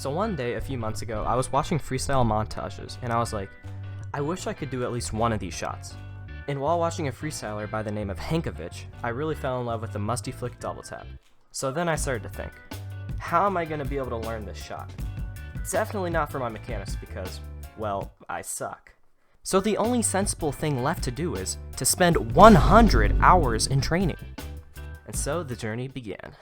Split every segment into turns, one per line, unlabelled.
So one day, a few months ago, I was watching freestyle montages, and I was like, I wish I could do at least one of these shots. And while watching a freestyler by the name of Hankovich, I really fell in love with the Musty flick double tap. So then I started to think, how am I going to be able to learn this shot? Definitely not for my mechanics because, well, I suck. So the only sensible thing left to do is to spend 100 hours in training. And so the journey began.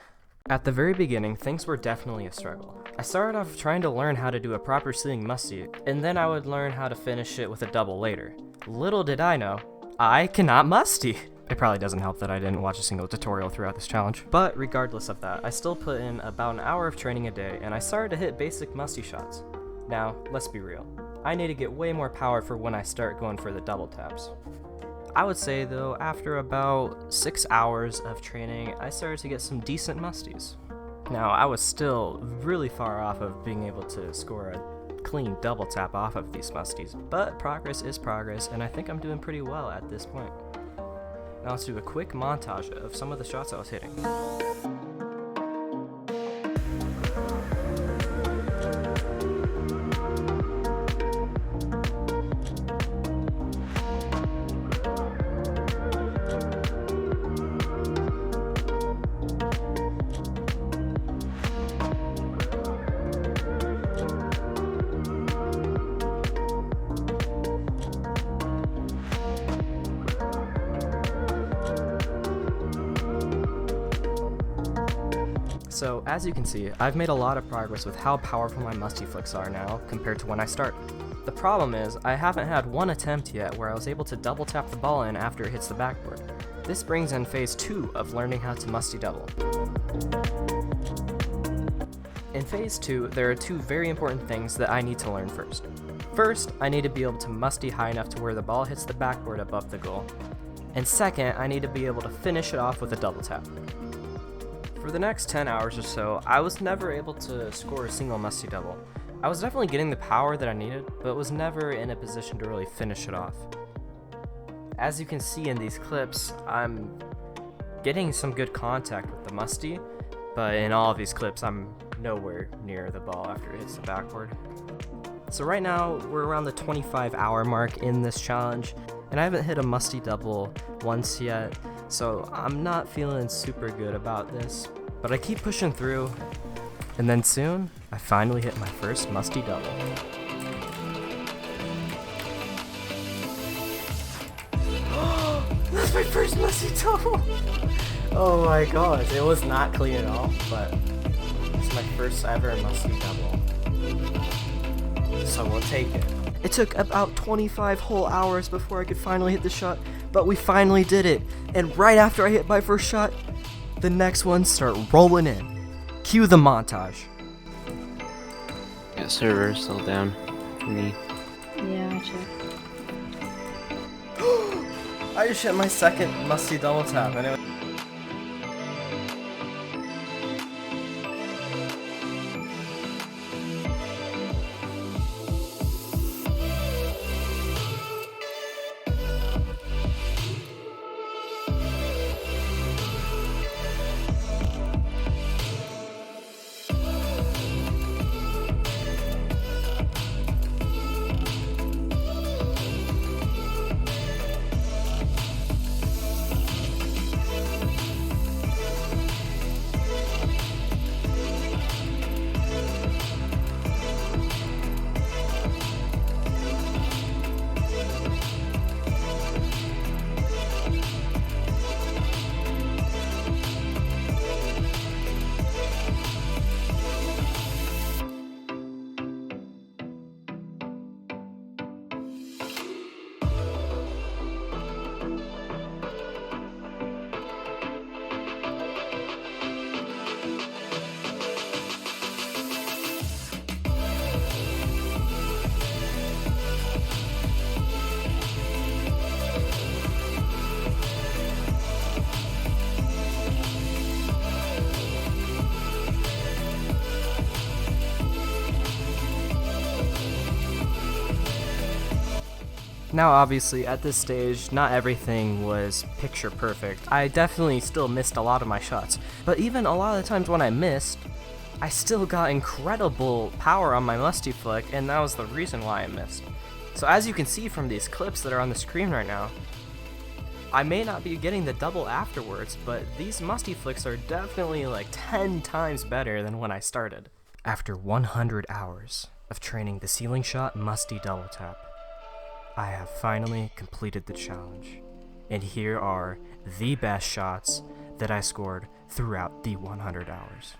At the very beginning, things were definitely a struggle. I started off trying to learn how to do a proper sitting musty, and then I would learn how to finish it with a double later. Little did I know, I cannot musty! It probably doesn't help that I didn't watch a single tutorial throughout this challenge. But regardless of that, I still put in about an hour of training a day, and I started to hit basic musty shots. Now, let's be real. I need to get way more power for when I start going for the double taps. I would say though, after about 6 hours of training, I started to get some decent musties. Now, I was still really far off of being able to score a clean double tap off of these musties, but progress is progress, and I think I'm doing pretty well at this point. Now let's do a quick montage of some of the shots I was hitting. So, as you can see, I've made a lot of progress with how powerful my musty flicks are now compared to when I started. The problem is, I haven't had one attempt yet where I was able to double tap the ball in after it hits the backboard. This brings in phase 2 of learning how to musty double. In phase 2, there are 2 very important things that I need to learn first. First, I need to be able to musty high enough to where the ball hits the backboard above the goal. And second, I need to be able to finish it off with a double tap. For the next 10 hours or so, I was never able to score a single musty double. I was definitely getting the power that I needed, but was never in a position to really finish it off. As you can see in these clips, I'm getting some good contact with the musty, but in all of these clips, I'm nowhere near the ball after it hits the backboard. So right now, we're around the 25-hour mark in this challenge, and I haven't hit a musty double once yet, so I'm not feeling super good about this, but I keep pushing through, and then soon, I finally hit my first musty double. That's my first musty double! Oh my gosh, it was not clean at all, but it's my first ever musty double. So we'll take it. It took about 25 whole hours before I could finally hit the shot, but we finally did it. And right after I hit my first shot, the next ones start rolling in. Cue the montage.
Yeah, server's still down for me.
Yeah, I checked.
I just hit my second musty double tap, and it was Now obviously, at this stage, not everything was picture perfect. I definitely still missed a lot of my shots, but even a lot of the times when I missed, I still got incredible power on my Musty flick, and that was the reason why I missed. So as you can see from these clips that are on the screen right now, I may not be getting the double afterwards, but these Musty flicks are definitely like 10 times better than when I started. After 100 hours of training the ceiling shot Musty double tap, I have finally completed the challenge. And here are the best shots that I scored throughout the 100 hours.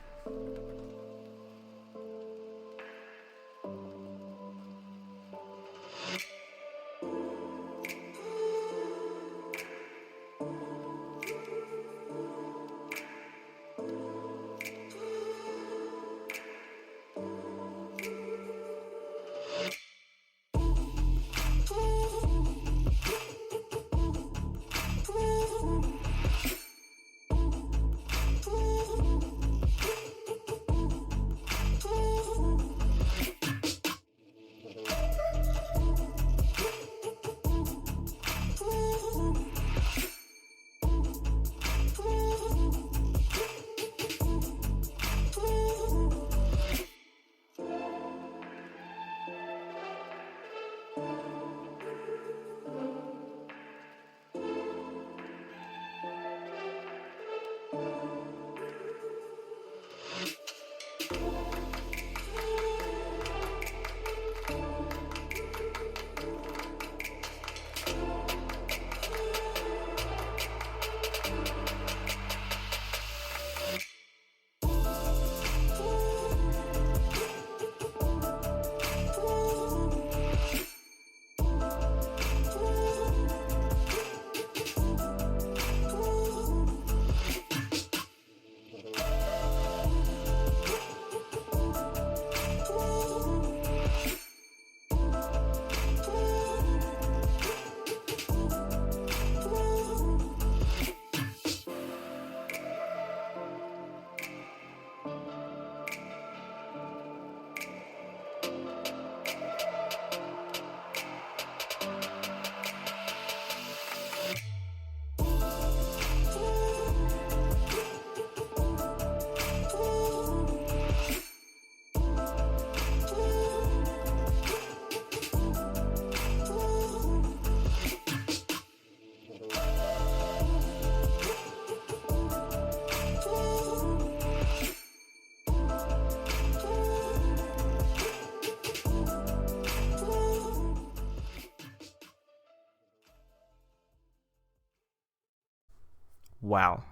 Wow.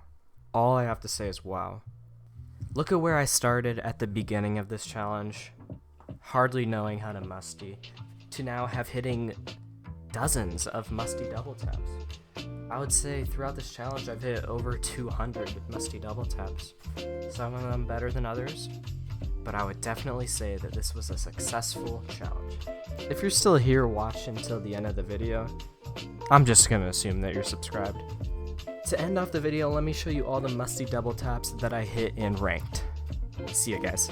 All I have to say is wow. Look at where I started at the beginning of this challenge, hardly knowing how to Musty, to now have hitting dozens of Musty double taps. I would say throughout this challenge I've hit over 200 with Musty double taps. Some of them better than others, but I would definitely say that this was a successful challenge. If you're still here watching until the end of the video, I'm just gonna assume that you're subscribed. To end off the video, let me show you all the Musty double taps that I hit in ranked. See ya, guys.